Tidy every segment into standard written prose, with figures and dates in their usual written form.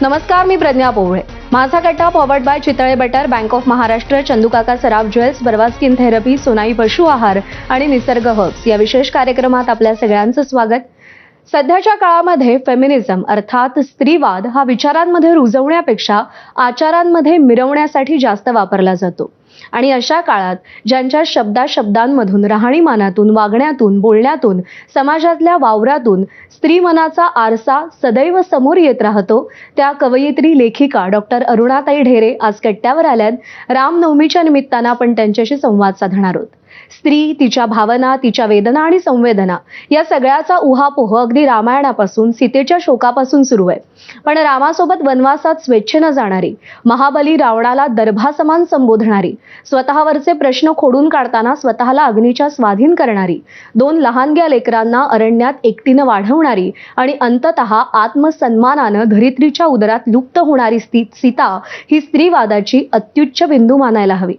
नमस्कार, मी प्रज्ञा पोवळे. माझा कट्टा powered by Chitale butter, bank of Maharashtra, चंदूकाका Saraf jewels, Barva skin therapy, Sonai पशु आहार आणि निसर्ग हर्ब्स या विशेष कार्यक्रमात आपल्या सगळ्यांचं स्वागत. सध्याच्या काळामध्ये फेमिनिझम अर्थात स्त्रीवाद हा विचारांमध्ये रुजवण्यापेक्षा आचारांमध्ये मिरवण्यासाठी जास्त वापरला जातो. आणि अशा काळात ज्यांच्या शब्दांमधून, राहणीमानातून, वागण्यातून, बोलण्यातून, समाजातल्या वावरातून स्त्री मनाचा आरसा सदैव समोर येत राहतो, त्या कवयित्री लेखिका डॉक्टर अरुणाताई ढेरे आज कट्ट्यावर आल्यात. रामनवमीच्या निमित्तानं आपण त्यांच्याशी संवाद साधणार आहोत. स्त्री, तिच्या भावना, तिच्या वेदना आणि संवेदना या सगळ्याचा उहापोह अगदी रामायणापासून, सीतेच्या शोकापासून सुरू आहे. पण रामासोबत वनवासात स्वेच्छेनं जाणारी, महाबली रावणाला दर्भासमान संबोधणारी, स्वतःवरचे प्रश्न खोडून काढताना स्वतःला अग्नीच्या स्वाधीन करणारी, 2 लहानग्या लेकरांना अरण्यात एकटीनं वाढवणारी आणि अंततः आत्मसन्मानानं धरित्रीच्या उदरात लुप्त होणारी सीता ही स्त्रीवादाची अत्युच्च बिंदू मानायला हवी.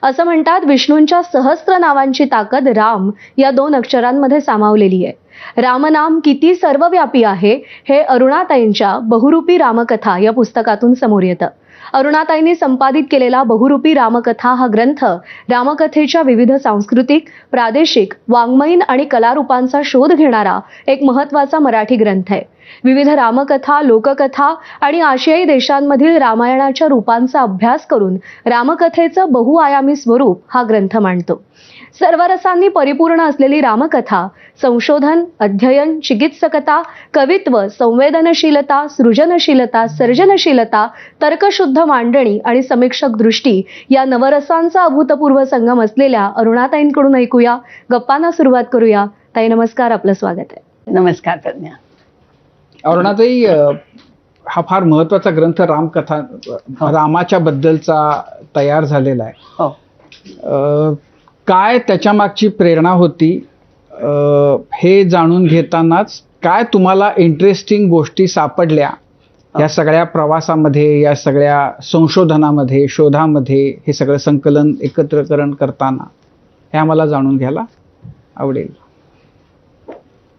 असं म्हणतात, विष्णूंच्या सहस्त्र नावांची ताकद राम या 2 अक्षरांमध्ये सामावलेली आहे. रामनाम किती सर्वव्यापी आहे हे अरुणाताईंच्या बहुरूपी रामकथा या पुस्तकातून समोर येतं. अरुणाताईंनी संपादित केलेला बहुरूपी रामकथा हा ग्रंथ रामकथेच्या विविध सांस्कृतिक, प्रादेशिक, वाङ्मयीन आणि कलारूपांचा शोध घेणारा एक महत्त्वाचा मराठी ग्रंथ आहे. विविध रामकथा, लोककथा आणि आशियाई देशांमधील रामायणाच्या रूपांचा अभ्यास करून रामकथेचं बहुआयामी स्वरूप हा ग्रंथ मांडतो. सर्व रसांनी परिपूर्ण असलेली रामकथा संशोधन, अध्ययन, चिकित्सकता, कवित्व, संवेदनशीलता, सृजनशीलता, सर्जनशीलता, तर्कशुद्ध मांडणी आणि समीक्षक दृष्टी या नवरसांचा अभूतपूर्व संगम असलेल्या अरुणाताईंकडून ऐकूया. गप्पांना सुरुवात करूया. ताई नमस्कार, आपलं स्वागत आहे. नमस्कार प्रज्ञा. अरुणाताई, हा फार महत्वाचा ग्रंथ रामकथा रामाच्या बद्दलचा तयार झालेला आहे. हो. काय त्याच्या मागची प्रेरणा होती हे जाणून घेतानाच काय तुम्हाला इंटरेस्टिंग गोष्टी सापडल्या या सगळ्या प्रवासामध्ये, या सगळ्या संशोधनामध्ये, शोधामध्ये, हे सगळं संकलन एकत्रीकरण करताना हे आम्हाला जाणून घ्यायला आवडेल.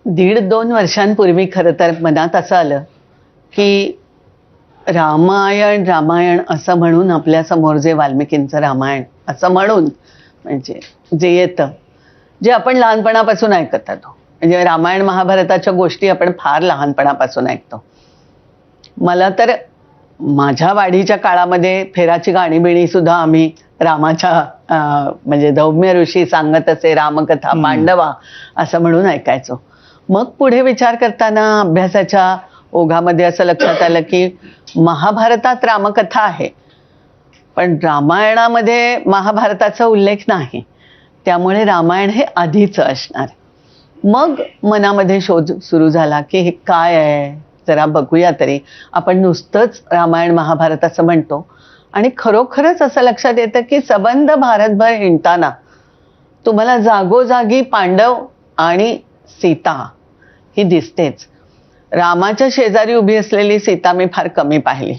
1.5-2 वर्षांपूर्वी खरं तर मनात असं आलं की रामायण असं म्हणून आपल्या समोर जे वाल्मिकींचं रामायण असं म्हणून म्हणजे जे येतं, जे आपण लहानपणापासून ऐकत आलो, म्हणजे रामायण महाभारताच्या गोष्टी आपण फार लहानपणापासून ऐकतो. मला तर माझ्या वाढीच्या काळामध्ये फेराची गाणी बिणी सुद्धा आम्ही रामाच्या म्हणजे धौम्य ऋषी सांगत असे रामकथा मांडवा असं म्हणून ऐकायचो. मग पुढे विचार करताना अभ्यासाच्या ओघामध्ये असं लक्षात आलं की महाभारतात रामकथा आहे, पण रामायणामध्ये महाभारताचा उल्लेख नाही, त्यामुळे रामायण हे आधीचं असणार. मग मनामध्ये शोध सुरू झाला की हे काय आहे, जरा बघूया तरी. आपण नुसतंच रामायण महाभारत असं म्हणतो आणि खरोखरच असं लक्षात येतं की सबंध भारतभर हिंडताना तुम्हाला जागोजागी पांडव आणि सीता ही दिसतेच. रामाच्या शेजारी उभी असलेली सीता मी फार कमी पाहिली,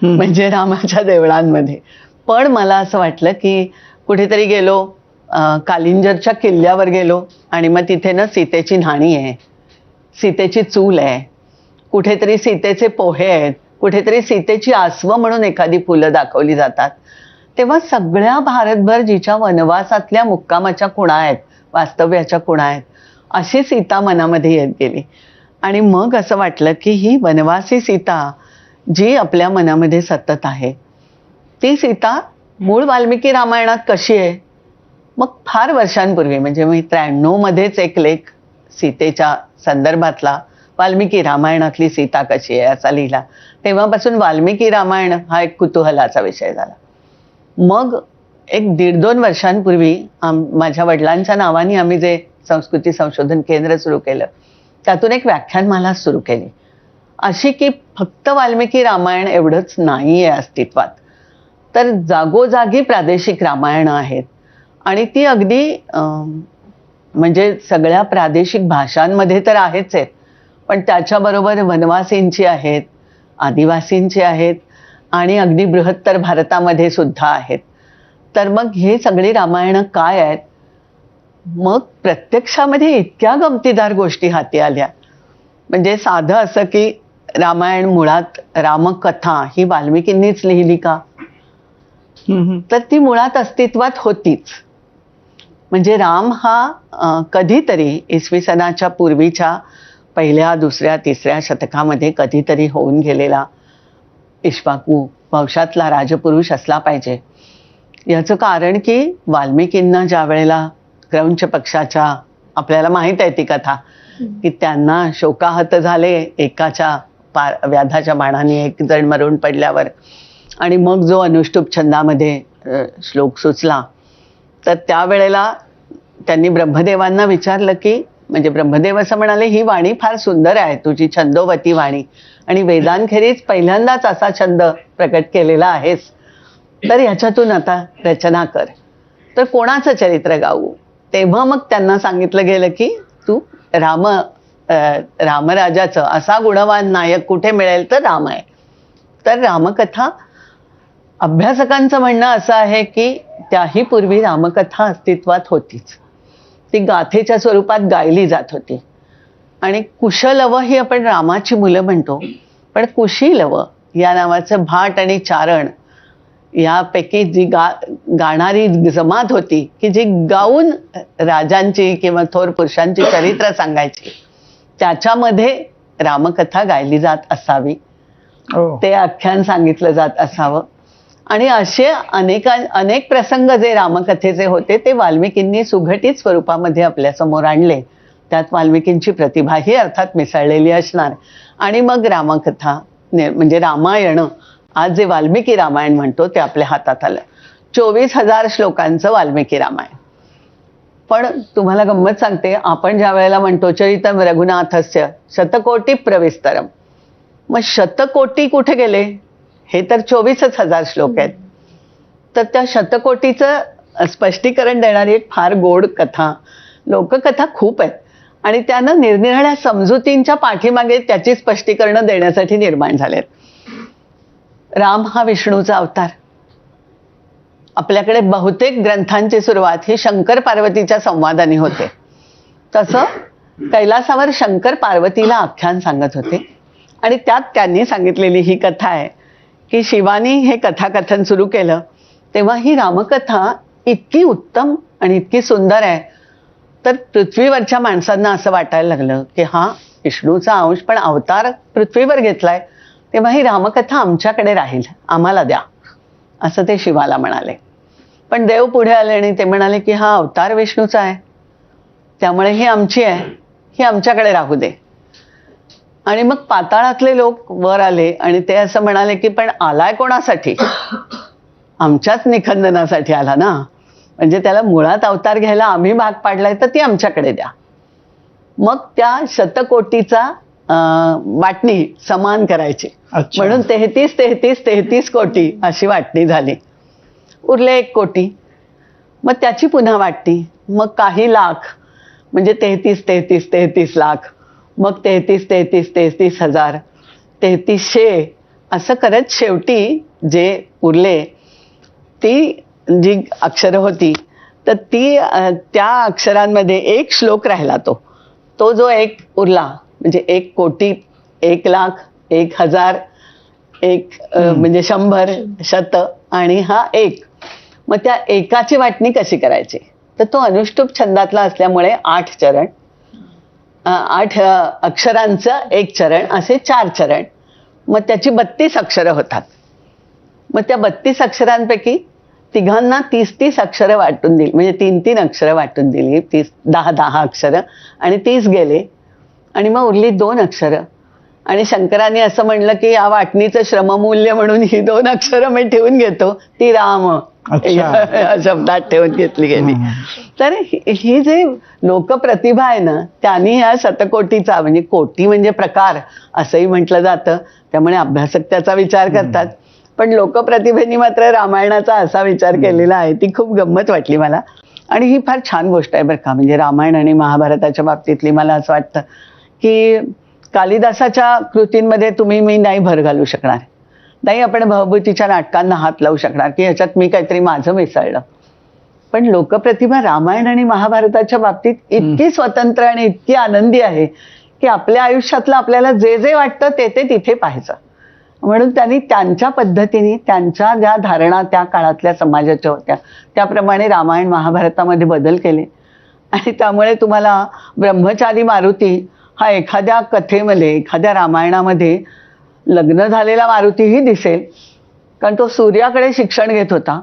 म्हणजे रामाच्या देवळांमध्ये. पण मला असं वाटलं की कुठेतरी गेलो, कालिंजरच्या किल्ल्यावर गेलो आणि मग तिथे ना सीतेची न्हाणी आहे, सीतेची चूल आहे, कुठेतरी सीतेचे पोहे आहेत, कुठेतरी सीतेची आसवं म्हणून एखादी फुलं दाखवली जातात. तेव्हा सगळ्या भारतभर जिच्या वनवासातल्या मुक्कामाच्या खुणा आहेत, वास्तव्याच्या खुणा आहेत, अशी सीता मनामध्ये येत गेली. आणि मग असं वाटलं की ही वनवासी सीता जी आपल्या मनामध्ये सतत आहे, ती सीता मूळ वाल्मिकी रामायणात कशी आहे. मग फार वर्षांपूर्वी, म्हणजे मी 93 मध्येच एक लेख सीतेच्या संदर्भातला, वाल्मिकी रामायणातली सीता कशी आहे असा लिहिला. तेव्हापासून वाल्मिकी रामायण हा एक कुतूहलाचा विषय झाला. मग एक 1.5-2 वर्षांपूर्वी माझ्या वडिलांच्या नावाने आम्ही जे संस्कृती संशोधन केंद्र सुरू केलं, त्यातून एक व्याख्यानमाला सुरू केली, अशी की फक्त वाल्मिकी रामायण एवढंच नाही आहे अस्तित्वात, तर जागोजागी प्रादेशिक रामायणं आहेत. आणि ती अगदी म्हणजे सगळ्या प्रादेशिक भाषांमध्ये तर आहेच आहेत, पण त्याच्याबरोबर वनवासींची आहेत, आदिवासींची आहेत आणि अगदी बृहत्तर भारतामध्ये सुद्धा आहेत. तर मग हे सगळी रामायणं काय आहेत. मग प्रत्यक्षामध्ये इतक्या गमतीदार गोष्टी हाती आल्या. म्हणजे साधं असं की रामायण मुळात रामकथा ही वाल्मिकींनीच लिहिली का? तर ती मुळात अस्तित्वात होतीच. म्हणजे राम हा कधीतरी इसवी सनाच्या पूर्वीच्या पहिल्या, दुसऱ्या, तिसऱ्या शतकामध्ये कधीतरी होऊन गेलेला इक्ष्वाकू वंशातला राजपुरुष असला पाहिजे. याचं कारण की वाल्मिकींना ज्या वेळेला क्रौंच पक्षाच्या, आपल्याला माहीत आहे ती कथा, की त्यांना शोकाहत झाले एकाच्या व्याधाच्या बाणाने एक जण मरून पडल्यावर, आणि मग जो अनुष्टुप छंदामध्ये श्लोक सुचला, तर त्यावेळेला त्यांनी ब्रह्मदेवांना विचारलं की, म्हणजे ब्रह्मदेव असं म्हणाले, ही वाणी फार सुंदर आहे तुझी छंदोवती वाणी, आणि वेदांखेरीज पहिल्यांदाच असा छंद प्रकट केलेला आहेस, तर ह्याच्यातून आता रचना कर. तर कोणाचं चरित्र गाऊ? तेव्हा मग त्यांना सांगितलं गेलं की तू रामराजाचं असा गुणवान नायक कुठे मिळेल तर राम आहे. तर रामकथा, अभ्यासकांचं म्हणणं असं आहे की त्याही पूर्वी रामकथा अस्तित्वात होतीच. ती गाथेच्या स्वरूपात गायली जात होती. आणि कुशलव ही आपण रामाची मुलं म्हणतो, पण कुशीलव या नावाचं भाट आणि चारण यापैकी जी गाणारी जमात होती की जी गाऊन राजांची किंवा थोर पुरुषांची चरित्र सांगायची, त्याच्यामध्ये रामकथा गायली जात असावी, ते आख्यान सांगितलं जात असावं. आणि असे अनेक प्रसंग जे रामकथेचे होते ते वाल्मिकींनी सुघटित स्वरूपामध्ये आपल्यासमोर आणले. त्यात वाल्मिकींची प्रतिभाही अर्थात मिसळलेली असणार. आणि मग रामकथा म्हणजे रामायण, आज जे वाल्मिकी रामायण म्हणतो ते आपल्या हातात आलं. 24,000 श्लोकांचं वाल्मिकी रामायण. पण तुम्हाला गंमत सांगते, आपण ज्या वेळेला म्हणतो चरितम रघुनाथस्य शतकोटी प्रविस्तरम, मग शतकोटी कुठे गेले? हे तर 24,000 श्लोक आहेत. तर त्या शतकोटीचं स्पष्टीकरण देणारी एक फार गोड कथा, लोककथा खूप आहेत, आणि त्यानं निरनिराळ्या समजुतींच्या पाठीमागे त्याची स्पष्टीकरणं देण्यासाठी निर्माण झालेत. राम हा विष्णूचा अवतार. आपल्याकडे बहुतेक ग्रंथांची सुरुवात ही शंकर पार्वतीच्या संवादाने होते. तसं कैलासावर शंकर पार्वतीला आख्यान सांगत होते, आणि त्यात त्यांनी सांगितलेली ही कथा आहे की शिवानी हे कथाकथन सुरू केलं तेव्हा ही रामकथा इतकी उत्तम आणि इतकी सुंदर आहे, तर पृथ्वीवरच्या माणसांना असं वाटायला लागलं की हा विष्णूचा अंश पण अवतार पृथ्वीवर घेतलाय, तेव्हा ही रामकथा आमच्याकडे राहील, आम्हाला द्या, असं ते शिवाला म्हणाले. पण देव पुढे आले आणि ते म्हणाले की हा अवतार विष्णूचा आहे, त्यामुळे ही आमची आहे, ही आमच्याकडे राहू दे. आणि मग पाताळातले लोक वर आले आणि ते असं म्हणाले की पण आलाय कोणासाठी? आमच्याच निखंदनासाठी आला ना, म्हणजे त्याला मुळात अवतार घ्यायला आम्ही भाग पाडलाय, तर ती आमच्याकडे द्या. मग त्या शतकोटीचा वाटणी समान करायची, म्हणून 33 कोटी अशी वाटणी झाली. उरले 1 कोटी, मग त्याची पुन्हा वाटणी, मग काही लाख, म्हणजे 33 लाख, मग 33 हजार, 3300 असं करत शेवटी जे उरले ती जी अक्षरं होती, तर ती त्या अक्षरांमध्ये एक श्लोक राहिला. तो जो एक उरला, म्हणजे 1 कोटी, 1 लाख, 1,000, 1 म्हणजे 100, 100 आणि हा 1. मग त्या एकाची वाटणी कशी करायची? तर तो अनुष्टुप छंदातला असल्यामुळे 8 चरण, 8 अक्षरांचं 1 चरण, असे 4 चरण. मग त्याची 32 अक्षरं होतात. मग त्या 32 अक्षरांपैकी तिघांना 30 अक्षरं वाटून दिली, म्हणजे 3 अक्षरं वाटून दिली, 10 अक्षरं, आणि 30 गेले. आणि मग उरली 2 अक्षरं. आणि शंकराने असं म्हणलं की या वाटणीचं श्रममूल्य म्हणून ही 2 अक्षरं मी ठेवून घेतो, ती राम या शब्दात ठेवून घेतली गेली. तर ही जे लोकप्रतिभा आहे ना, त्यांनी ह्या शतकोटीचा, म्हणजे कोटी म्हणजे प्रकार असंही म्हटलं जातं, त्यामुळे अभ्यासक त्याचा विचार करतात, पण लोकप्रतिभेने मात्र रामायणाचा असा विचार केलेला आहे. ती खूप गंमत वाटली मला, आणि ही फार छान गोष्ट आहे बरं का. म्हणजे रामायण आणि महाभारताच्या बाबतीतली मला असं वाटतं की कालिदासाच्या कृतींमध्ये मी नाही भर घालू शकणार, नाही आपण भवभूतीच्या नाटकांना हात लावू शकणार की ह्याच्यात मी काहीतरी माझं मिसळलं. पण लोकप्रतिभा रामायण आणि महाभारताच्या बाबतीत इतकी स्वतंत्र आणि इतकी आनंदी आहे की आपल्या आयुष्यातलं आपल्याला जे जे वाटतं ते ते तिथे पाहायचं. म्हणून त्यांनी त्यांच्या पद्धतीने त्यांच्या ज्या धारणा त्या काळातल्या समाजाच्या होत्या त्याप्रमाणे रामायण महाभारतामध्ये बदल केले. आणि त्यामुळे तुम्हाला ब्रह्मचारी मारुती हा एखाद्या कथेमध्ये एखाद्या रामायणामध्ये लग्न झालेला मारुतीही दिसेल, कारण तो सूर्याकडे शिक्षण घेत होता